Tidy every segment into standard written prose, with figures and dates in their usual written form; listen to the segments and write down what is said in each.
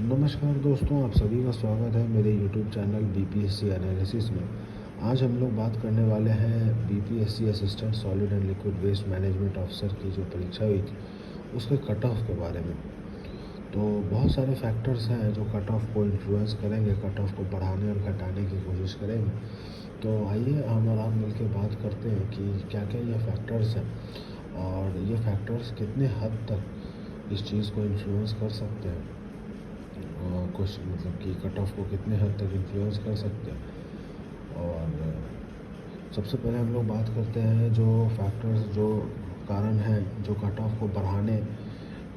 नमस्कार दोस्तों, आप सभी का स्वागत है मेरे YouTube चैनल बीपीएससी एनालिसिस में। आज हम लोग बात करने वाले हैं BPSC assistant solid and liquid waste management officer की जो परीक्षा हुई थी उसके कट ऑफ के बारे में। तो बहुत सारे फैक्टर्स हैं जो कट ऑफ को इन्फ्लुएंस करेंगे, कट ऑफ को बढ़ाने और घटाने की कोशिश करेंगे। तो आइए हम और आप मिलकर बात करते हैं कि क्या क्या ये फैक्टर्स हैं और ये फैक्टर्स कितने हद तक इस चीज़ को इन्फ्लुएंस कर सकते हैं, कुछ मतलब कि कट ऑफ को कितने हद तक इन्फ्लुएंस कर सकते हैं। और सबसे पहले हम लोग बात करते हैं जो फैक्टर्स, जो कारण हैं जो कट ऑफ को बढ़ाने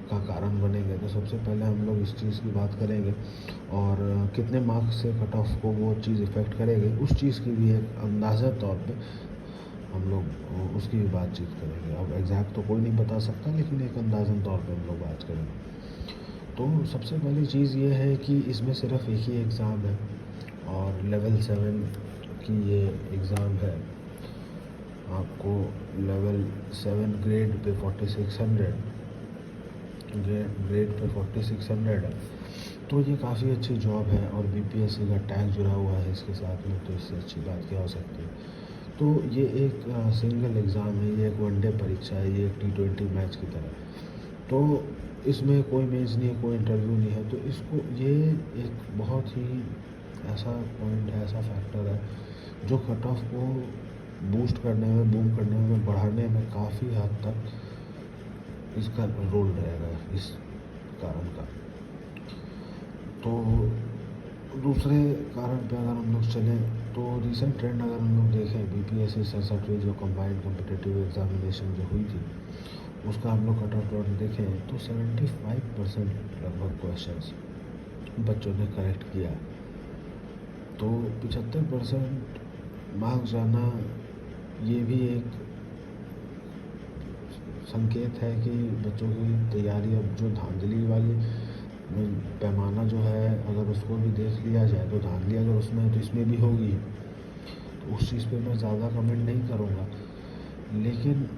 का कारण बनेंगे। तो सबसे पहले हम लोग इस चीज़ की बात करेंगे और कितने मार्क्स से कट ऑफ को वो चीज़ इफ़ेक्ट करेगी उस चीज़ की भी एक अंदाज़ा तौर पे हम लोग उसकी भी बातचीत करेंगे। अब एग्जैक्ट तो कोई नहीं बता सकता, लेकिन एक अंदाज़न तौर पे हम लोग बात करेंगे। तो सबसे पहली चीज़ ये है कि इसमें सिर्फ एक ही एग्ज़ाम है और लेवल 7 की ये एग्ज़ाम है। आपको level 7 grade pay 4600 grade pay 4600 है। तो ये काफ़ी अच्छी जॉब है और बीपीएससी का टैग जुड़ा हुआ है इसके साथ में, तो इससे अच्छी बात क्या हो सकती है। तो ये एक सिंगल एग्ज़ाम है, ये एक वनडे परीक्षा है, ये एक T20 मैच की तरह। तो इसमें कोई मेंस नहीं है, कोई इंटरव्यू नहीं है। तो इसको ये एक बहुत ही ऐसा पॉइंट है, ऐसा फैक्टर है जो कट ऑफ को बूस्ट करने में, बूम करने में, बढ़ाने में काफ़ी हद तक इसका रोल रहेगा इस कारण का। तो दूसरे कारण पे अगर हम लोग चलें तो रिसेंट ट्रेंड अगर हम लोग देखें, बीपीएससी 67 जो कंबाइंड कॉम्पिटिटिव एग्जामिनेशन जो हुई थी उसका हम लोग कट ऑफ डॉट देखें तो 75% लगभग क्वेश्चंस बच्चों ने करेक्ट किया। तो 75% मार्क्स जाना ये भी एक संकेत है कि बच्चों की तैयारी, अब जो धांधली वाली पैमाना जो है अगर उसको भी देख लिया जाए तो धांधली अगर उसमें है तो इसमें भी होगी। तो उस चीज़ पे मैं ज़्यादा कमेंट नहीं करूँगा, लेकिन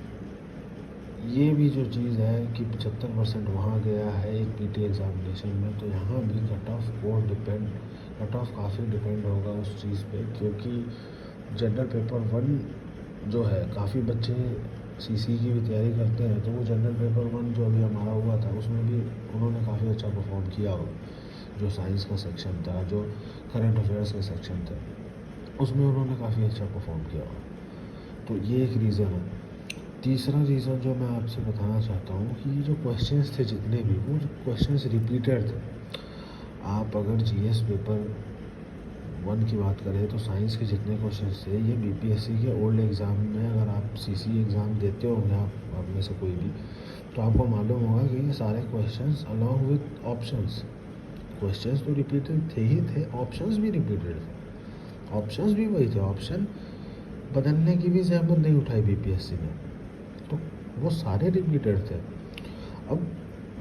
ये भी जो चीज़ है कि 75% वहाँ गया है एक पीटी एग्ज़ामिनेशन में, तो यहाँ भी कट ऑफ काफ़ी डिपेंड होगा उस चीज़ पे, क्योंकि जनरल पेपर 1 जो है काफ़ी बच्चे सीसी की भी तैयारी करते हैं। तो वो जनरल पेपर 1 जो अभी हमारा हुआ था उसमें भी उन्होंने काफ़ी अच्छा परफॉर्म किया हो। जो साइंस का सेक्शन था, जो करंट अफेयर्स का सेक्शन था, उसमें उन्होंने काफ़ी अच्छा परफॉर्म किया हो। तो ये एक रीज़न है। तीसरा रीज़न जो मैं आपसे बताना चाहता हूँ कि ये जो क्वेश्चंस थे जितने भी, वो जो क्वेश्चंस रिपीटेड थे। आप अगर जीएस पेपर 1 की बात करें तो साइंस के जितने क्वेश्चंस थे ये बीपीएससी के ओल्ड एग्ज़ाम में, अगर आप सीसी एग्ज़ाम देते होंगे आप में से कोई भी, तो आपको मालूम होगा कि ये सारे questions along with options, questions तो रिपीटेड थे ही थे, ऑप्शंस भी रिपीटेड थे। ऑप्शंस भी वही थे, ऑप्शन बदलने की भी जहमत नहीं उठाई बीपीएससी ने, तो वो सारे रिपीटेड थे। अब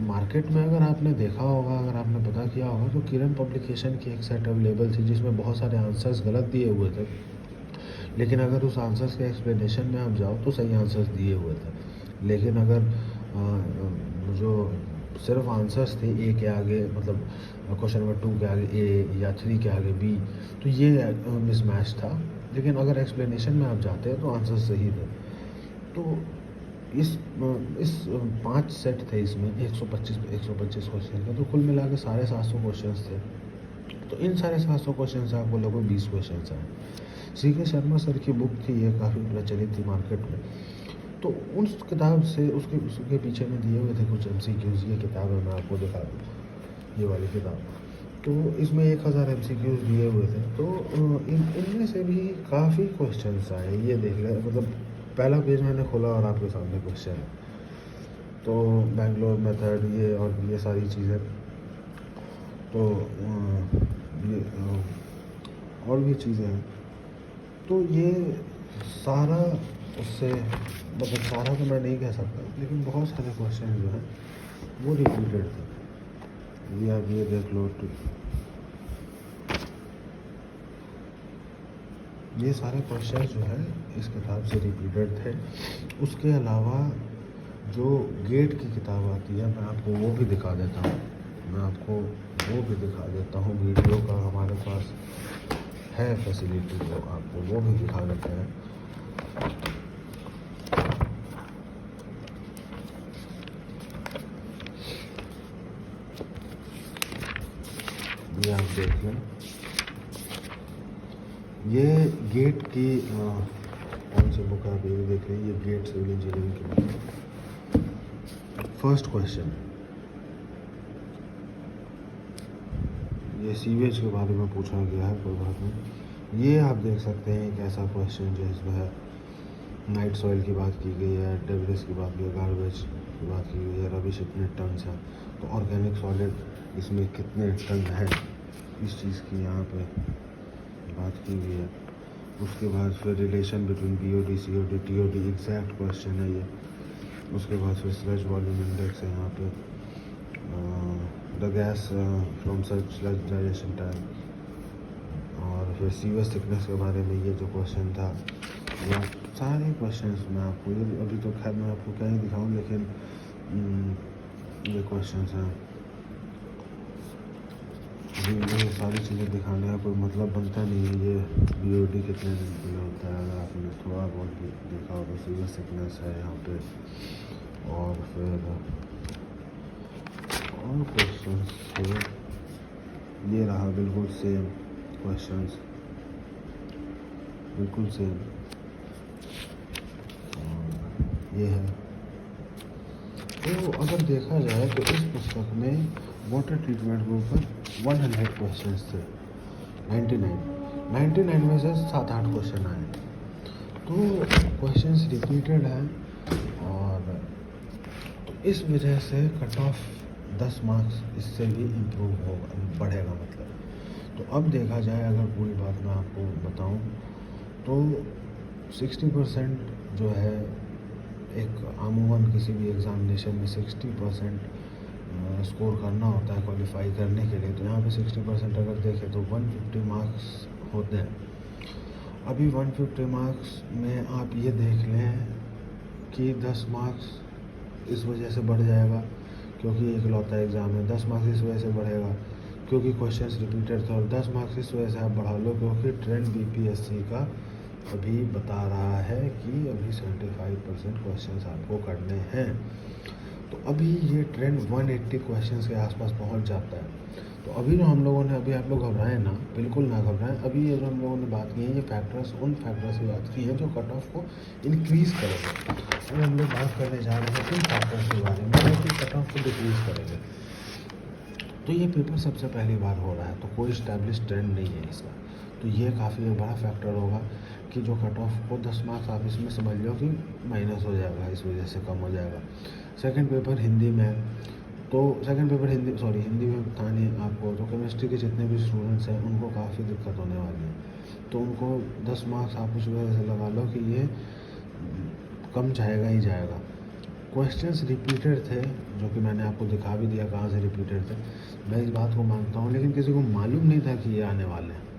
मार्केट में अगर आपने देखा होगा, अगर आपने पता किया होगा, तो किरण पब्लिकेशन की एक सेट अवेलेबल थी जिसमें बहुत सारे आंसर्स गलत दिए हुए थे, लेकिन अगर उस आंसर्स के एक्सप्लेनेशन में आप जाओ तो सही आंसर्स दिए हुए थे। लेकिन अगर जो सिर्फ आंसर्स थे ए के आगे, मतलब क्वेश्चन नंबर 2 के आगे ए या 3 के आगे बी, तो ये मिसमैच था। लेकिन अगर एक्सप्लेनेशन में आप जाते हैं तो आंसर सही थे। तो इस 5 सेट थे, इसमें 125 क्वेश्चन का, तो कुल मिला के 750 क्वेश्चन थे। तो इन सारे 700 क्वेश्चन से आपको लगभग 20 क्वेश्चन आए। सीके शर्मा सर की बुक थी, ये काफ़ी प्रचलित थी मार्केट में। तो उस किताब से उसके पीछे में दिए हुए थे कुछ MCQs। ये किताब है, मैं आपको दिखा दूँ, ये वाली किताब। तो इसमें 1000 MCQs दिए हुए थे। तो इनमें से भी काफ़ी क्वेश्चंस आए, ये देख लें। मतलब पहला पेज मैंने खोला और आपके सामने क्वेश्चन है। तो बैंगलोर मेथड, ये और ये सारी चीज़ें, तो ये और भी चीज़ें हैं। तो ये सारा उससे, मतलब सारा तो मैं नहीं कह सकता, लेकिन बहुत सारे क्वेश्चन जो हैं वो रिपीटेड थे। ये आप ये देख लो, ये सारे क्वेश्चन जो है इस किताब से रिपीटेड थे। उसके अलावा जो गेट की किताब आती है, मैं आपको वो भी दिखा देता हूँ। मैं आपको वो भी दिखा देता हूँ। वीडियो का हमारे पास है फैसिलिटी, तो आपको वो भी दिखा देते हैं। ये आप देख लें, ये गेट की कौन सी बुक है आप ये भी देख लें। ये गेट सिविल इंजीनियरिंग की बुक है। फर्स्ट क्वेश्चन, ये सीवेज के बारे में पूछा गया है, कोई बात नहीं। ये आप देख सकते हैं एक ऐसा क्वेश्चन जो इसमें है, नाइट सॉइल की बात की गई है, डेब्रिस की बात की है, गार्बेज की बात की गई है, रबिश इतने टन्स हैं, तो ऑर्गेनिक सॉलिड इसमें कितने टन है, इस चीज़ की यहाँ पे बात की गई है। उसके बाद फिर relation between BOD, COD, TOD, exact question है ये। उसके बाद फिर स्लज वॉल्यूम इंडेक्स है यहाँ पे, the gas from sludge digestion time, और फिर सीवेज थिकनेस के बारे में ये जो क्वेश्चन था। या सारे क्वेश्चंस मैं आपको ये अभी तो खैर मैं आपको क्या ही दिखाऊँ, लेकिन ये क्वेश्चंस हैं। ये सारी चीज़ें दिखाने का कोई मतलब बनता नहीं है। ये BOD कितने दिन के लिए होता है, अगर आपने थोड़ा बहुत भी देखा हो तो सीवेज थिकनेस है यहाँ पे। और फिर और क्वेश्चंस थे, ये रहा बिल्कुल सेम क्वेश्चंस, बिल्कुल सेम। ये है, तो अगर देखा जाए तो इस पुस्तक में वाटर ट्रीटमेंट के ऊपर 100 क्वेश्चंस थे। 99 में से 7-8 क्वेश्चन आए, तो क्वेश्चंस रिपीटेड हैं, और तो इस वजह से कट ऑफ 10 मार्क्स इससे भी इम्प्रूव होगा, बढ़ेगा मतलब। तो अब देखा जाए, अगर पूरी बात मैं आपको बताऊं तो 60% जो है, एक आमूमन किसी भी एग्ज़ामिनेशन में 60% स्कोर करना होता है क्वालिफाई करने के लिए। तो यहाँ पे 60% अगर देखें तो 150 मार्क्स होते हैं। अभी 150 मार्क्स में आप ये देख लें कि 10 मार्क्स इस वजह से बढ़ जाएगा क्योंकि एक लौता एग्ज़ाम है, 10 मार्क्स इस वजह से बढ़ेगा क्योंकि क्वेश्चंस रिपीटेड थे, और 10 मार्क्स इस वजह से आप बढ़ा लो क्योंकि ट्रेंड BPSC का अभी बता रहा है कि अभी 75% क्वेश्चंस आपको करने हैं। तो अभी ये ट्रेंड 180 क्वेश्चंस के आसपास पहुंच जाता है। तो अभी जो हम लोगों ने, अभी आप लोग घबराएं ना, बिल्कुल ना घबराएं। अभी ये जो हम लोगों ने बात की है, ये फैक्टर्स उन फैक्टर्स की बात की है जो कट ऑफ को इंक्रीज़ करेंगे। अभी हम लोग बात करने जा रहे हैं किन फैक्टर्स के बारे में जो कि कट ऑफ को डिक्रीज़ करेंगे। तो ये पेपर सबसे पहली बार हो रहा है, तो कोई इस्टेब्लिश ट्रेंड नहीं है इसका। तो ये काफ़ी एक बड़ा फैक्टर होगा कि जो कट ऑफ को 10 मार्क्स आप इसमें समझ लो कि माइनस हो जाएगा, इस वजह से कम हो जाएगा। सेकंड पेपर हिंदी में, तो सेकंड पेपर हिंदी में था नहीं आपको, तो केमिस्ट्री के जितने भी स्टूडेंट्स हैं उनको काफ़ी दिक्कत होने वाली है। तो उनको 10 मार्क्स आप उस वजह से लगा लो कि ये कम जाएगा ही जाएगा। क्वेश्चंस रिपीटेड थे, जो कि मैंने आपको दिखा भी दिया कहाँ से रिपीटेड थे, मैं इस बात को मानता हूँ, लेकिन किसी को मालूम नहीं था कि ये आने वाले हैं।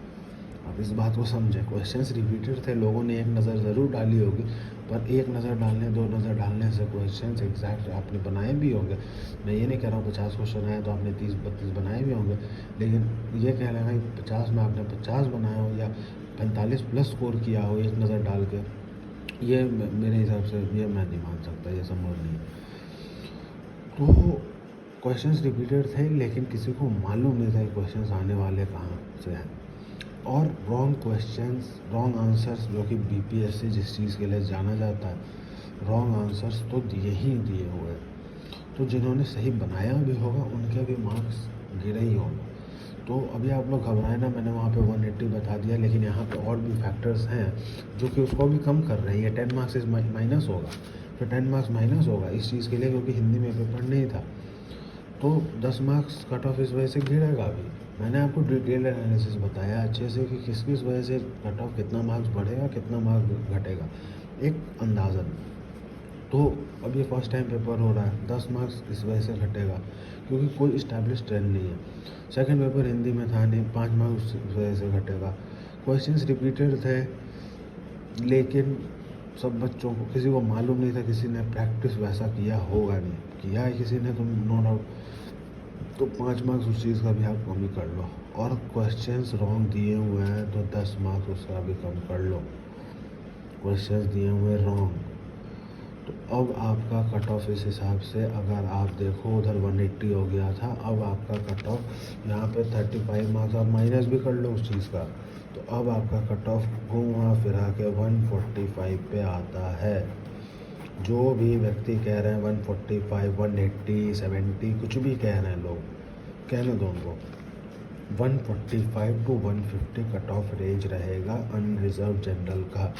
आप इस बात को समझें, क्वेश्चंस रिपीटेड थे, लोगों ने एक नज़र ज़रूर डाली होगी, पर एक नज़र डालने, 2 नज़र डालने से क्वेश्चंस एग्जैक्ट आपने बनाए भी होंगे। मैं ये नहीं कह रहा हूँ 50 क्वेश्चन आए तो आपने 30-32 बनाए भी होंगे, लेकिन ये कह रहे हैं 50 में आपने 50 बनाया हो या 45 प्लस स्कोर किया हो एक नज़र डाल के, ये मेरे हिसाब से ये मैं नहीं मान सकता, ये संभव नहीं। तो क्वेश्चंस रिपीटेड थे, लेकिन किसी को मालूम नहीं था क्वेश्चंस आने वाले कहाँ से हैं। और रॉन्ग क्वेश्चंस, रॉन्ग आंसर्स, जो कि BPSC जिस चीज़ के लिए जाना जाता है, रॉन्ग आंसर्स तो दिए ही दिए हुए। तो जिन्होंने सही बनाया भी होगा उनके भी मार्क्स गिरे ही होंगे। तो अभी आप लोग घबराए ना, मैंने वहाँ पे 180 बता दिया, लेकिन यहाँ पे और भी फैक्टर्स हैं जो कि उसको भी कम कर रहे हैं। 10 मार्क्स माइनस होगा, फिर 10 मार्क्स माइनस होगा इस चीज़ के लिए क्योंकि हिंदी में पेपर नहीं था। तो 10 मार्क्स कट ऑफ इस वजह से गिरेगा भी। मैंने आपको डिटेल एनालिसिस बताया अच्छे से कि किस किस वजह से कट ऑफ, कितना मार्क्स बढ़ेगा, कितना मार्क्स घटेगा, एक अंदाज़न। तो अब ये फर्स्ट टाइम पेपर हो रहा है, 10 मार्क्स इस वजह से घटेगा क्योंकि कोई इस्टेब्लिश ट्रेंड नहीं है। सेकंड पेपर हिंदी में था नहीं, 5 मार्क्स इस वजह से घटेगा। क्वेश्चंस रिपीटेड थे, लेकिन सब बच्चों को, किसी को मालूम नहीं था, किसी ने प्रैक्टिस वैसा किया होगा नहीं, किया है किसी ने तो नो डाउट, तो 5 मार्क्स उस चीज़ का भी आप कम ही कर लो। और क्वेश्चंस रॉन्ग दिए हुए हैं तो 10 मार्क्स उसका भी कम कर लो। क्वेश्चंस दिए हुए रॉन्ग, तो अब आपका कट ऑफ इस हिसाब से अगर आप देखो उधर 180 हो गया था, अब आपका कट ऑफ यहाँ पे 35 मार्क्स आप माइनस भी कर लो उस चीज़ का, तो अब आपका कट ऑफ घूमा फिरा के 145 पे आता है। जो भी व्यक्ति कह रहे हैं 145, 180, 70 कुछ भी कह रहे हैं लोग, कहने दो उनको। 145 टू 150 कट ऑफ रेंज रहेगा अनरिजर्व जनरल का।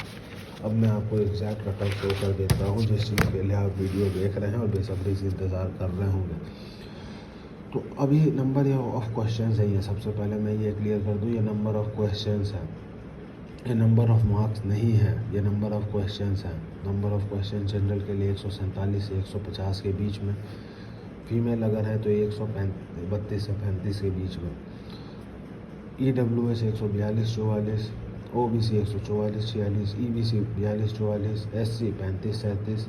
अब मैं आपको एग्जैक्ट कट ऑफ शो कर देता हूँ, जिस चीज़ के लिए आप वीडियो देख रहे हैं और बेसब्री से इंतज़ार कर रहे होंगे। तो अभी नंबर ऑफ क्वेश्चंस है, ये सबसे पहले मैं ये क्लियर कर दूँ, ये नंबर ऑफ क्वेश्चंस है, ये नंबर ऑफ मार्क्स नहीं है, ये नंबर ऑफ क्वेश्चंस है। नंबर ऑफ क्वेश्चन जनरल के लिए 147 से 150 के बीच में, फीमेल अगर है तो 132 से 35 के बीच में, EWS 142 44, OBC 144 46, EBC 42 44, SC 35 37,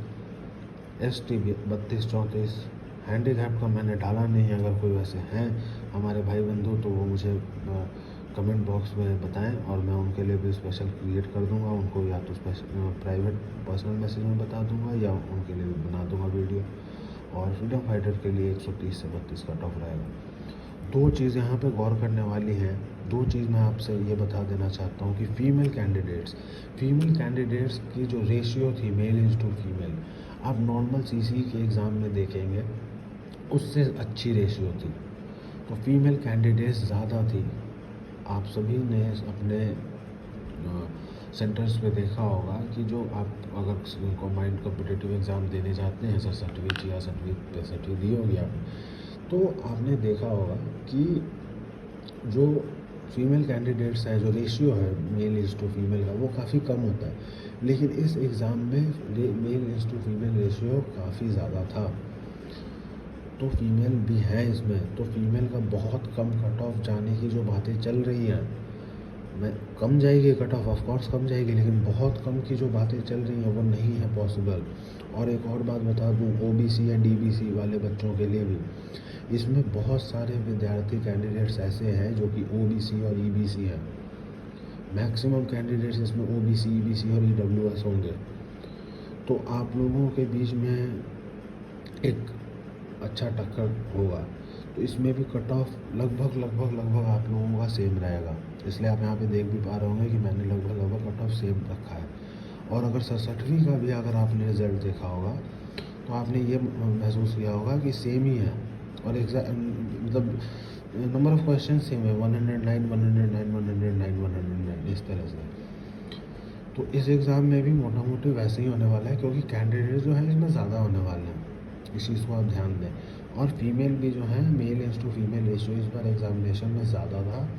ST 32 34। Handicap का मैंने डाला नहीं है, अगर कोई वैसे हैं हमारे भाई बंधु तो वो मुझे कमेंट बॉक्स में बताएं और मैं उनके लिए भी स्पेशल क्रिएट कर दूंगा, उनको या तो स्पेशल प्राइवेट पर्सनल मैसेज में बता दूंगा या उनके लिए भी बना दूंगा वीडियो। और फ्रीडम फाइटर के लिए 130 से 32 कट ऑफ रहेगा। दो चीज़ यहाँ पे गौर करने वाली हैं, दो चीज़ मैं आपसे ये बता देना चाहता हूँ कि फीमेल कैंडिडेट्स की जो रेशियो थी मेल इज टू फीमेल, आप नॉर्मल CC के एग्ज़ाम में देखेंगे उससे अच्छी रेशियो थी, तो फीमेल कैंडिडेट्स ज़्यादा थी। आप सभी ने अपने सेंटर्स पे देखा होगा कि जो आप अगर कंबाइंड कॉम्पिटिटिव एग्ज़ाम देने जाते हैं, 60वीं या 65वीं दी होगी आपने, तो आपने देखा होगा कि जो फीमेल कैंडिडेट्स है, जो रेशियो है मेल इज टू फीमेल का, वो काफ़ी कम होता है, लेकिन इस एग्ज़ाम में male is to female ratio काफ़ी ज़्यादा था। तो फीमेल भी है इसमें, तो फीमेल का बहुत कम कट ऑफ जाने की जो बातें चल रही हैं, मैं कम जाएगी कट ऑफ ऑफकोर्स कम जाएगी, लेकिन बहुत कम की जो बातें चल रही हैं वो नहीं है पॉसिबल। और एक और बात बता दूँ, OBC या DBC वाले बच्चों के लिए भी इसमें बहुत सारे विद्यार्थी कैंडिडेट्स ऐसे हैं जो कि OBC और EBC हैं। मैक्सिमम कैंडिडेट्स इसमें OBC, EBC और EWS होंगे। तो आप लोगों के बीच में एक अच्छा टक्कर होगा, तो इसमें भी कट ऑफ लगभग आप लोगों का सेम रहेगा। इसलिए आप यहाँ पे देख भी पा रहे होंगे कि मैंने लगभग कट ऑफ सेम रखा है। और अगर 67वीं का भी अगर आपने रिज़ल्ट देखा होगा तो आपने ये महसूस किया होगा कि सेम ही है, और मतलब नंबर ऑफ क्वेश्चन सेम है, 109, 109, 109, 109 इस तरह से। तो इस एग्ज़ाम में भी मोटा मोटी वैसे ही होने वाला है, क्योंकि कैंडिडेट जो है इसमें ज़्यादा होने वाले हैं, इस चीज़ को आप ध्यान दें। और फीमेल भी जो है male is to female ratio इस बार एग्जामिनेशन में ज़्यादा था,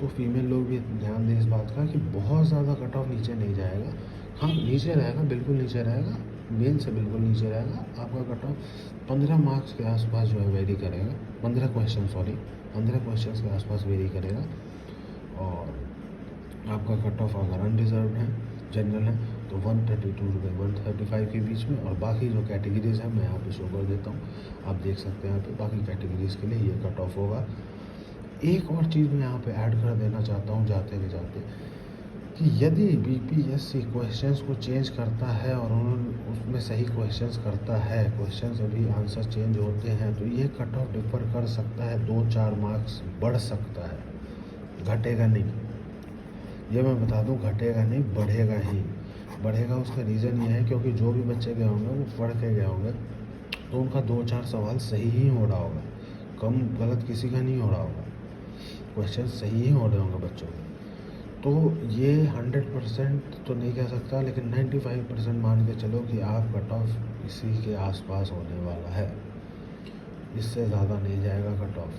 तो फीमेल लोग भी ध्यान दें इस बात का कि बहुत ज़्यादा कट ऑफ नीचे नहीं जाएगा। हाँ नीचे रहेगा, बिल्कुल नीचे रहेगा, मेल से बिल्कुल नीचे रहेगा। आपका कट ऑफ 15 मार्क्स के आसपास जो है वेरी करेगा, 15 क्वेश्चन के आसपास वेरी करेगा। और आपका कट ऑफ अगर अनरिजर्व है, जनरल है, तो 132 से 135 के बीच में। और बाकी जो कैटेगरीज़ है मैं यहाँ पे शो कर देता हूँ, आप देख सकते हैं यहाँ पे बाकी कैटेगरीज़ के लिए ये कट ऑफ होगा। एक और चीज़ मैं यहाँ पे ऐड कर देना चाहता हूँ जाते कि यदि BPSC क्वेश्चंस को चेंज करता है और उसमें सही क्वेश्चंस करता है, क्वेश्चंस अभी आंसर चेंज होते हैं, तो ये कट ऑफ डिफर कर सकता है, 2-4 मार्क्स बढ़ सकता है, घटेगा नहीं। ये मैं बता दूं, घटेगा नहीं, बढ़ेगा ही। बढ़ेगा उसका रीज़न ये है क्योंकि जो भी बच्चे गए होंगे वो पढ़ के गए होंगे, तो उनका 2-4 सवाल सही ही हो रहा होगा, कम गलत किसी का नहीं हो रहा होगा, क्वेश्चन सही ही हो रहे होंगे बच्चों के। तो ये 100% तो नहीं कह सकता, लेकिन 95% मान के चलो कि आप कट ऑफ इसी के आसपास होने वाला है, इससे ज़्यादा नहीं जाएगा कट ऑफ।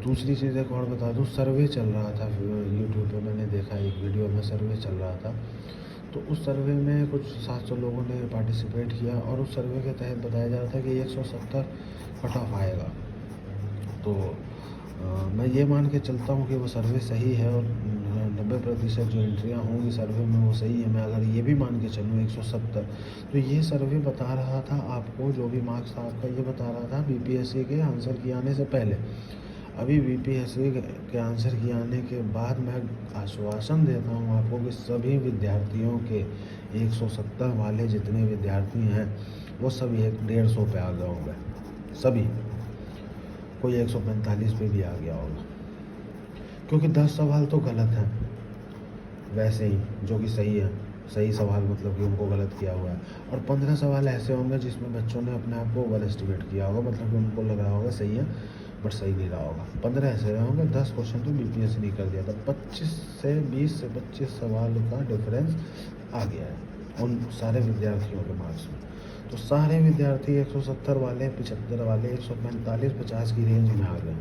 दूसरी चीज़ एक और बता दूं, सर्वे चल रहा था यूट्यूब पे, मैंने देखा एक वीडियो में सर्वे चल रहा था, तो उस सर्वे में कुछ 700 लोगों ने पार्टिसिपेट किया और उस सर्वे के तहत बताया जा रहा था कि 170 कट ऑफ आएगा। तो मैं ये मान के चलता हूँ कि वो सर्वे सही है और 90% जो एंट्रियाँ होंगी सर्वे में वो सही है। मैं अगर ये भी मान के चलूँ 170, तो ये सर्वे बता रहा था आपको, जो भी मार्क्स था आपका, ये बता रहा था बीपीएससी के आंसर की आने से पहले। अभी बीपीएससी के आंसर की आने के बाद मैं आश्वासन देता हूँ आपको कि सभी विद्यार्थियों के 170 वाले जितने विद्यार्थी हैं वो सभी 150 पे आ गए होंगे, सभी। कोई 145 पे भी आ गया होगा, क्योंकि 10 सवाल तो गलत हैं वैसे ही, जो कि सही है। सही सवाल मतलब कि उनको गलत किया हुआ है, और 15 सवाल ऐसे होंगे जिसमें बच्चों ने अपने आप को ओवर एस्टिमेट किया होगा, मतलब कि उनको लग रहा होगा सही है बट सही नहीं रहा होगा। 15 ऐसे होंगे, 10 क्वेश्चन तो बीपीएससी ने कर दिया था। 20 से 25 सवालों का डिफरेंस आ गया है उन सारे विद्यार्थियों के मार्क्स में। तो सारे विद्यार्थी 170 वाले, 75 वाले, 145, 50 की रेंज में आ गए।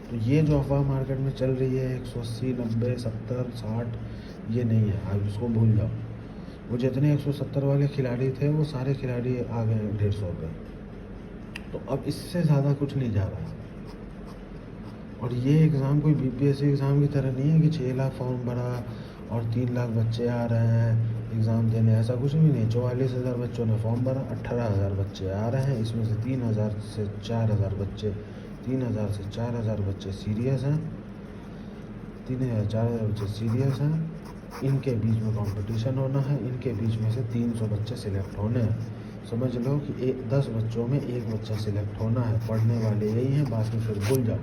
तो ये जो अफवाह मार्केट में चल रही है 180, 90, 70, 60, ये नहीं है, आप इसको भूल जाओ। वो जितने 170 वाले खिलाड़ी थे वो सारे खिलाड़ी आ गए 150 पे। तो अब इससे ज़्यादा कुछ नहीं जा रहा। और ये एग्ज़ाम कोई बीपीएससी एग्ज़ाम की तरह नहीं है कि 6 लाख फॉर्म भरा और 3 लाख बच्चे आ रहे हैं एग्ज़ाम देने, ऐसा कुछ भी नहीं। 44,000 बच्चों ने फॉर्म भरा, 18,000 बच्चे आ रहे हैं, इसमें से 3,000 से 4,000 बच्चे 3,000 से 4,000 बच्चे सीरियस हैं, 3,000 4,000 बच्चे सीरियस हैं। इनके बीच में कंपटीशन होना है, इनके बीच में से 300 बच्चे सिलेक्ट होने हैं। समझ लो कि 10 बच्चों में 1 बच्चा सिलेक्ट होना है। पढ़ने वाले यही हैं, बाकी फिर भूल जाओ।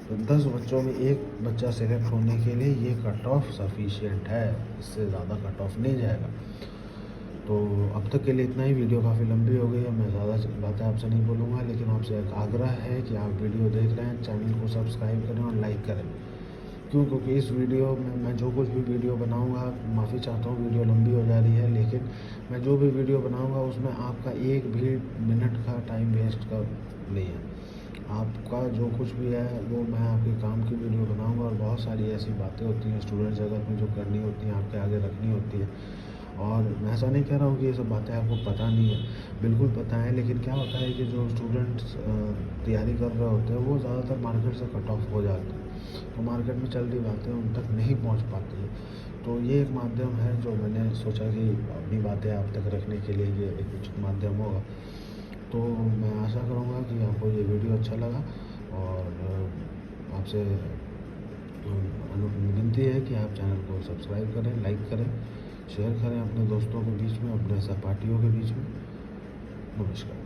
तो 10 बच्चों में 1 बच्चा सिलेक्ट होने के लिए ये कट ऑफ सफिशिएंट है, इससे ज़्यादा कट ऑफ नहीं जाएगा। तो अब तक के लिए इतना ही। वीडियो काफ़ी लंबी हो गई है, मैं ज़्यादा बातें आपसे नहीं बोलूँगा, लेकिन आपसे एक आग्रह है कि आप वीडियो देख रहे हैं, चैनल को सब्सक्राइब करें और लाइक करें। क्यों? क्योंकि इस वीडियो में मैं जो कुछ भी वीडियो बनाऊंगा, माफ़ी चाहता हूँ वीडियो लंबी हो जा रही है, लेकिन मैं जो भी वीडियो बनाऊंगा उसमें आपका एक भी मिनट का टाइम वेस्ट का नहीं है। आपका जो कुछ भी है वो मैं आपके काम की वीडियो बनाऊंगा, और बहुत सारी ऐसी बातें होती हैं स्टूडेंट जगत में जो करनी होती हैं, आपके आगे रखनी होती है। और मैं ऐसा नहीं कह रहा हूँ कि ये सब बातें आपको पता नहीं है, बिल्कुल पता है। लेकिन क्या होता है कि जो स्टूडेंट्स तैयारी कर रहे होते हैं वो ज़्यादातर मार्केट से कट ऑफ हो जाते हैं, तो मार्केट में चल रही बातें उन तक नहीं पहुंच पाती हैं। तो ये एक माध्यम है जो मैंने सोचा कि अपनी बातें आप तक रखने के लिए ये एक उचित माध्यम होगा। तो मैं आशा करूँगा कि आपको ये वीडियो अच्छा लगा, और आपसे विनती है कि आप चैनल को सब्सक्राइब करें, लाइक करें, शेयर करें अपने दोस्तों के बीच में, अपने सहपाठियों के बीच में। नमस्कार।